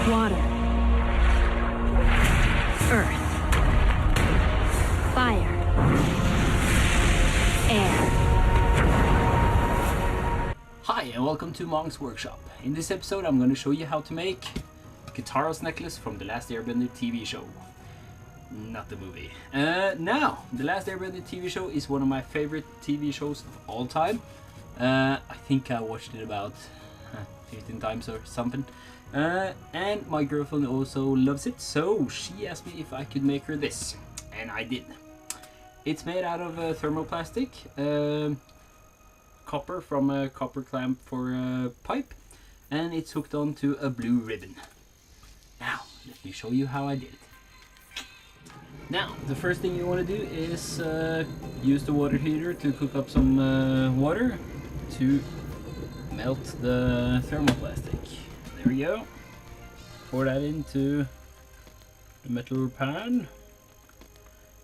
Water. Earth. Fire. Air. Hi and welcome to Mong's workshop. In this episode I'm going to show you how to make Katara's Necklace from the Last Airbender TV show. Not the movie. Now, the Last Airbender TV show is one of my favorite TV shows of all time. I think I watched it about 15 times or something. And my girlfriend also loves it, so she asked me if I could make her this. And I did. It's made out of thermoplastic, copper from a copper clamp for a pipe, and it's hooked onto a blue ribbon. Now, let me show you how I did it. Now, the first thing you want to do is use the water heater to cook up some water to melt the thermoplastic. There we go. Pour that into the metal pan,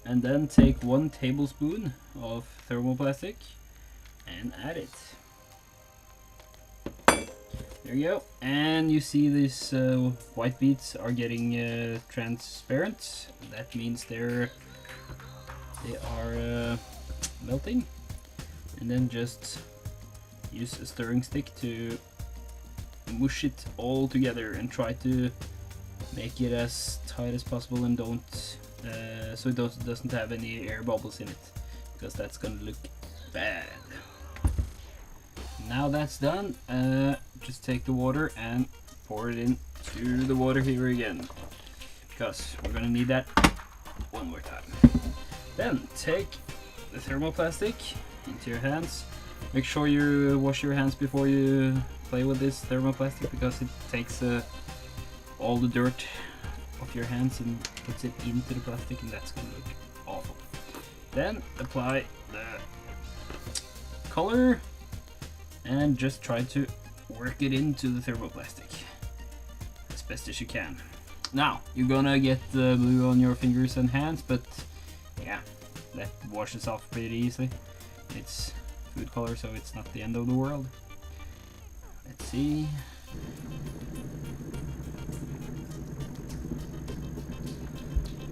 and then take 1 tablespoon of thermoplastic and add it. There you go. And you see these white beads are getting transparent. That means they are melting. And then just use a stirring stick to mush it all together and try to make it as tight as possible, and don't so it doesn't have any air bubbles in it, because that's gonna look bad. Now that's done, just take the water and pour it into the water heater again, because we're gonna need that one more time. Then take the thermoplastic into your hands. Make sure you wash your hands before you play with this thermoplastic, because it takes all the dirt off your hands and puts it into the plastic, and that's gonna look awful. Then apply the color and just try to work it into the thermoplastic as best as you can. Now, you're gonna get the blue on your fingers and hands, but yeah, that washes off pretty easily. It's food color, so it's not the end of the world. Let's see.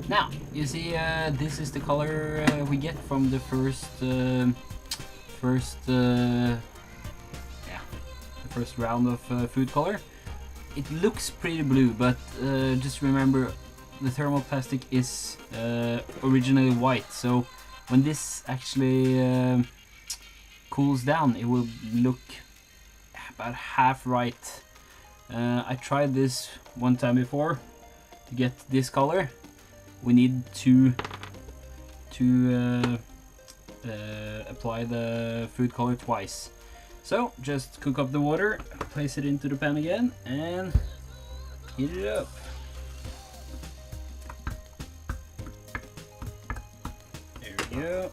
Now, you see, this is the color we get from the first round of food color. It looks pretty blue, but just remember the thermoplastic is originally white, so when this actually cools down, it will look about half right. I tried this one time before to get this color. We need to apply the food color twice. So just cook up the water, place it into the pan again, and heat it up. There we go.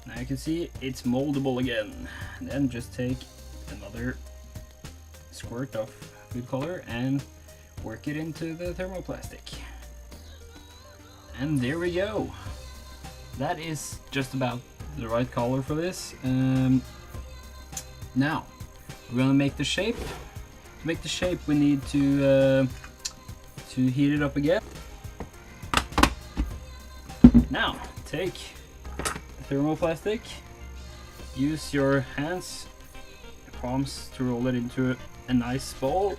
Now you can see it's moldable again. And then just take another squirt of food color and work it into the thermoplastic. And there we go. That is just about the right color for this. Now we're gonna make the shape. To make the shape, we need to heat it up again. Now take the thermoplastic. Use your hands, your palms, to roll it into a nice ball.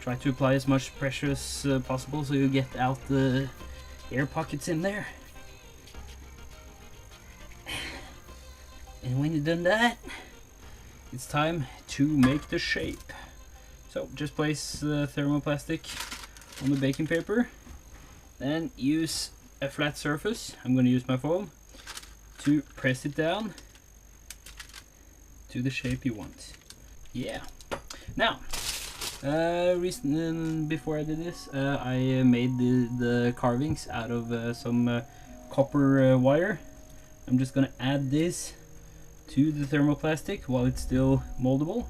Try to apply as much pressure as possible so you get out the air pockets in there. And when you've done that, it's time to make the shape. So just place the thermoplastic on the baking paper, then use a flat surface, I'm going to use my phone, to press it down to the shape you want. Yeah. Now, before I did this, I made the carvings out of some copper wire. I'm just gonna add this to the thermoplastic while it's still moldable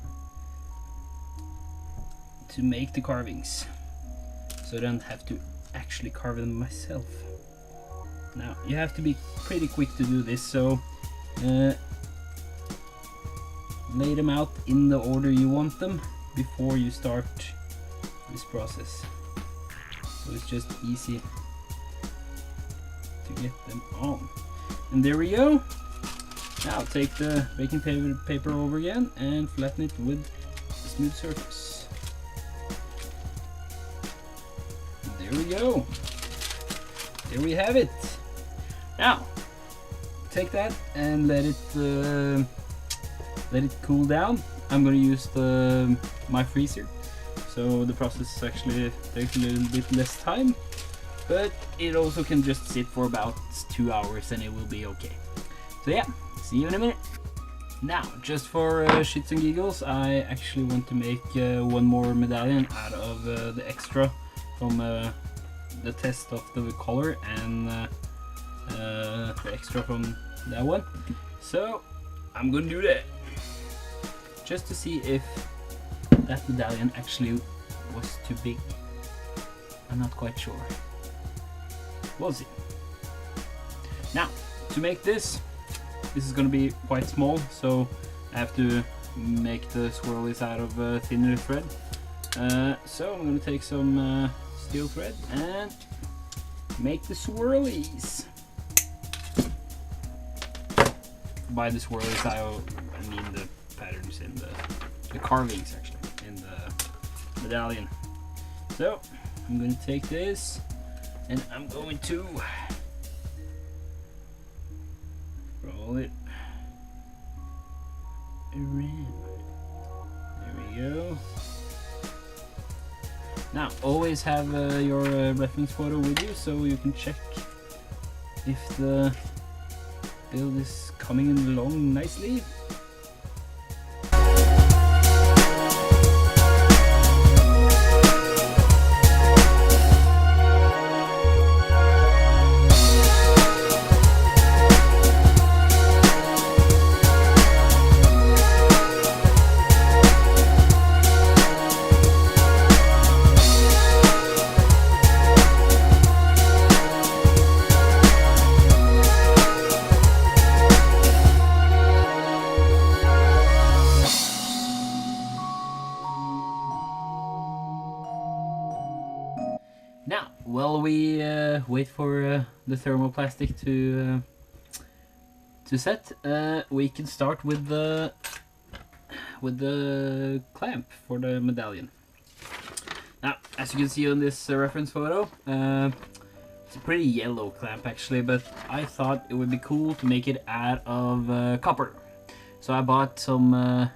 to make the carvings, so I don't have to actually carve them myself. Now you have to be pretty quick to do this, so lay them out in the order you want them before you start this process. So it's just easy to get them on. And there we go. Now take the baking paper over again and flatten it with a smooth surface. There we go. There we have it. Now take that and let it cool down. I'm gonna use my freezer, so the process actually takes a little bit less time, but it also can just sit for about 2 hours and it will be okay. So yeah, see you in a minute. Now, just for shits and giggles, I actually want to make one more medallion out of the extra from the test of the color and the extra from that one. So I'm gonna do that just to see if that medallion actually was too big. I'm not quite sure. We'll see. Now, to make this is gonna be quite small, so I have to make the swirlies out of thinner thread. So I'm gonna take some steel thread and make the swirlies. By the swirlies, I mean the patterns in the carvings actually in the medallion. So I'm going to take this and I'm going to roll it around. There we go. Now always have your reference photo with you so you can check if the build is coming along nicely. Now, while we wait for the thermoplastic to set, we can start with the clamp for the medallion. Now, as you can see on this reference photo, it's a pretty yellow clamp actually, but I thought it would be cool to make it out of copper. So I bought some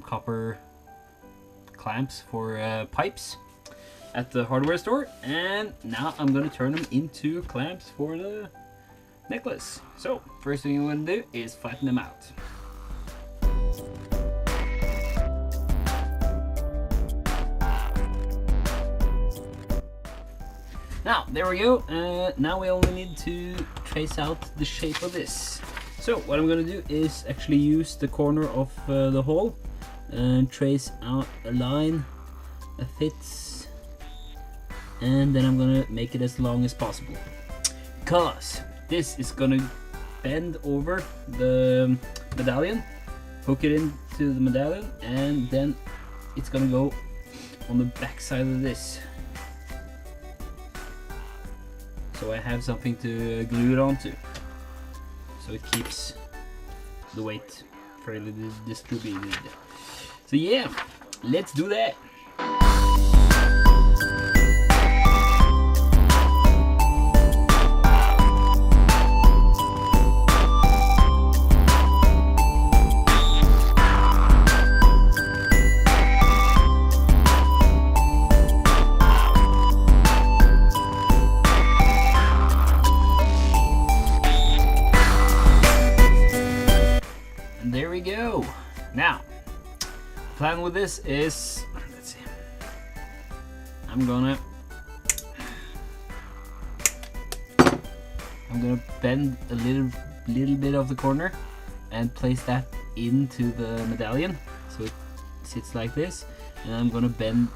copper clamps for pipes at the hardware store, and now I'm gonna turn them into clamps for the necklace. So first thing I'm gonna do is flatten them out. Now there we go. Now we only need to trace out the shape of this. So what I'm gonna do is actually use the corner of the hole and trace out a line that fits. And then I'm gonna make it as long as possible, because this is gonna bend over the medallion, hook it into the medallion, and then it's gonna go on the back side of this. So I have something to glue it onto, so it keeps the weight fairly distributed. So yeah, let's do that. There we go. Now, the plan with this is, let's see, I'm gonna bend a little bit of the corner and place that into the medallion so it sits like this, and I'm gonna bend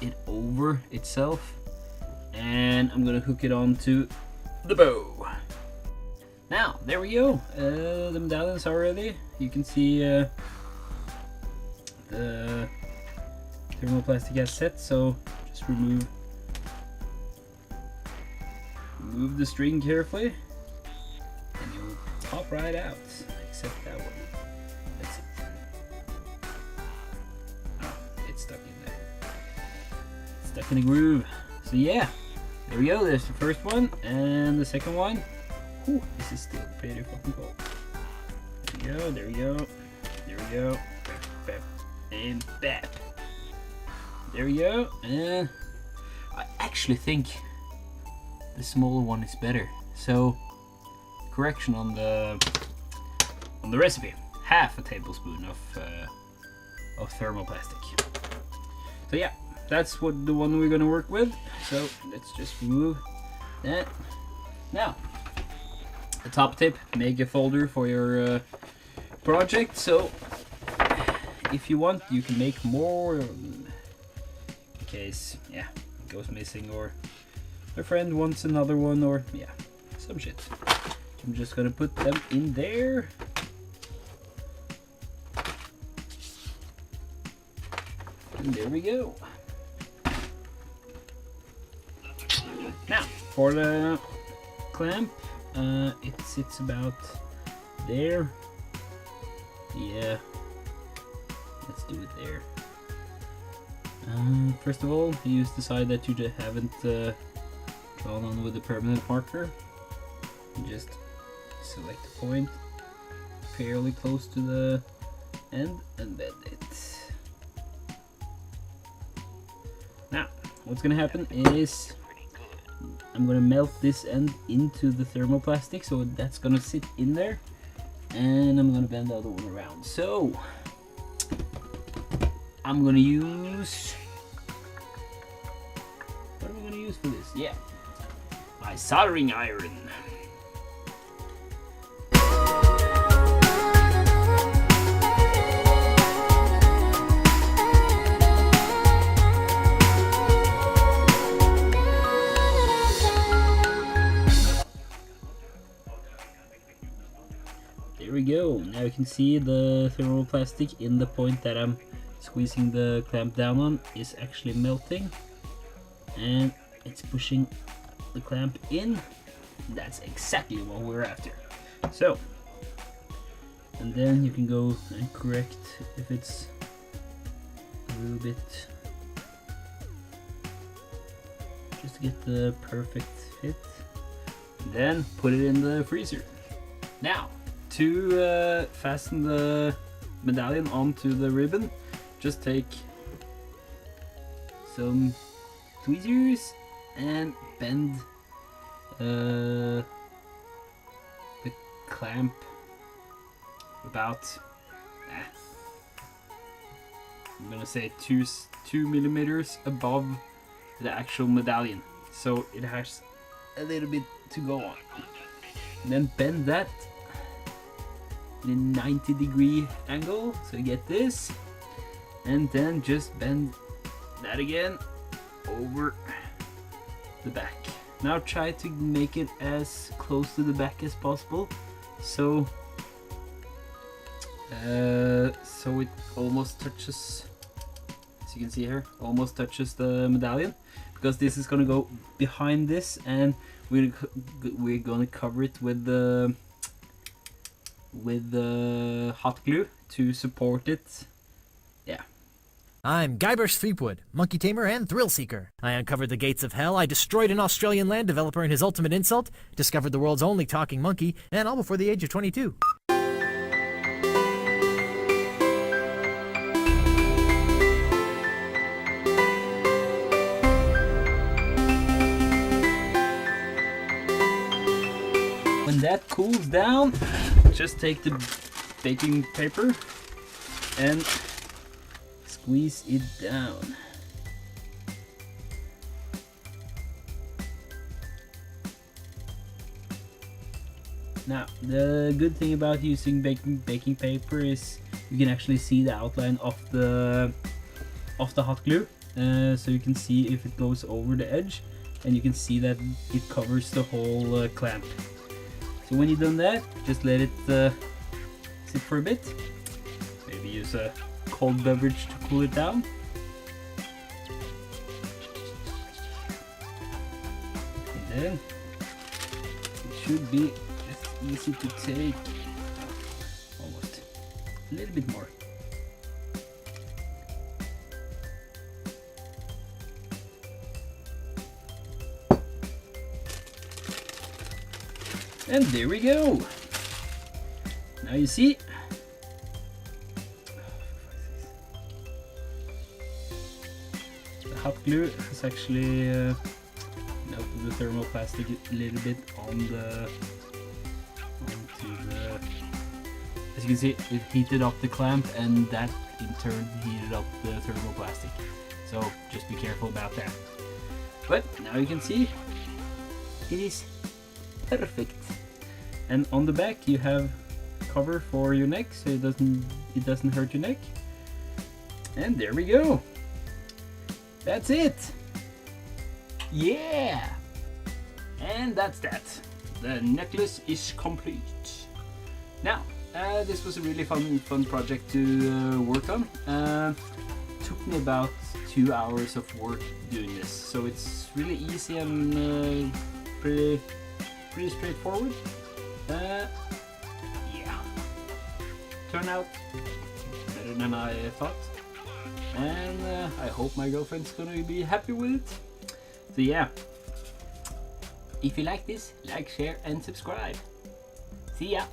it over itself and I'm gonna hook it onto the bow. Now, there we go. The medallions are ready. You can see the thermoplastic has set, so just remove the string carefully, and it will pop right out, except that one. That's it. Oh, it's stuck in there. It's stuck in the groove. So yeah, there we go. There's the first one, and the second one. Ooh, this is still pretty fucking cool. There we go, there we go, there we go. Bap, and bap. There we go, and I actually think the smaller one is better. So, correction on the recipe: half a tablespoon of thermoplastic. So yeah, that's what the one we're gonna work with. So let's just remove that. Now, the top tip: make a folder for your project. So if you want, you can make more in case it goes missing, or a friend wants another one, or some shit. I'm just gonna put them in there. And there we go. Now, for the clamp, it sits about there. Yeah, let's do it there. First of all, use the side that you haven't drawn on with the permanent marker. You just select a point fairly close to the end and bend it. Now, what's gonna happen is I'm gonna melt this end into the thermoplastic, so that's gonna sit in there, and I'm gonna bend the other one around. So I'm gonna use, what am I gonna use for this? Yeah, my soldering iron. There we go. Now you can see the thermoplastic in the point that I'm squeezing the clamp down on is actually melting, and it's pushing the clamp in. That's exactly what we're after. So, and then you can go and correct if it's a little bit, just to get the perfect fit. Then put it in the freezer. Now, to fasten the medallion onto the ribbon, just take some tweezers and bend the clamp about, I'm gonna say 2 millimeters above the actual medallion, so it has a little bit to go on. And then bend that in a 90-degree angle, so you get this, and then just bend that again over the back. Now try to make it as close to the back as possible, so it almost touches, as you can see here, almost touches the medallion, because this is gonna go behind this, and we're gonna cover it with the hot glue to support it. Yeah. I'm Guybrush Threepwood, monkey tamer and thrill seeker. I uncovered the gates of hell, I destroyed an Australian land developer in his ultimate insult, discovered the world's only talking monkey, and all before the age of 22. When that cools down, just take the baking paper and squeeze it down. Now, the good thing about using baking paper is you can actually see the outline of the hot glue, so you can see if it goes over the edge, and you can see that it covers the whole clamp. So when you've done that, just let it sit for a bit. Maybe use a cold beverage to cool it down. And then it should be as easy to take. Almost. A little bit more. And there we go. Now you see. The hot glue has actually melted the thermoplastic a little bit onto the. As you can see, it heated up the clamp, and that in turn heated up the thermoplastic. So just be careful about that. But now you can see it is perfect. And on the back you have cover for your neck, so it doesn't hurt your neck. And there we go. That's it. Yeah. And that's that. The necklace is complete. Now, this was a really fun project to work on. Took me about 2 hours of work doing this, so it's really easy and pretty straightforward. Yeah, turned out better than I thought, and I hope my girlfriend's gonna be happy with it. So yeah, if you like this, like, share and subscribe. See ya!